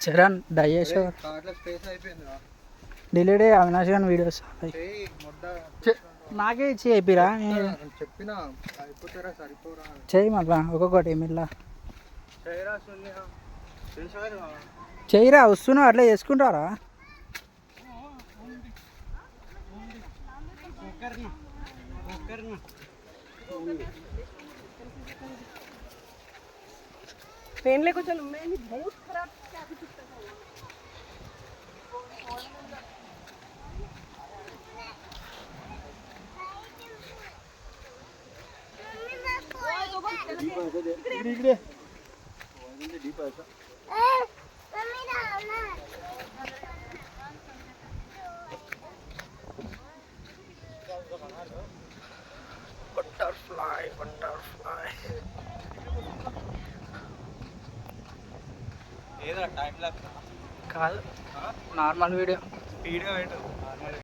Charan డయేశ్వర్ delete Avinash గారి videos నాకే ఇచ్చి అయిపోయిరా చెప్పినా అయిపోతారా సరిపోరా చెయ్యి మళ్ళా ఒక్కొక్కటి మిల్లా చెయ్యిరా వస్తున్నావు అట్లా చేసుకుంటారా पेन लेको चलो मैं बहुत खराब क्या भी चुप బటర్ఫ్లై బటర్ఫ్లై ఏదో టైం లాప్స్ కాదు నార్మల్ వీడియో స్పీడ్గా పెట్టు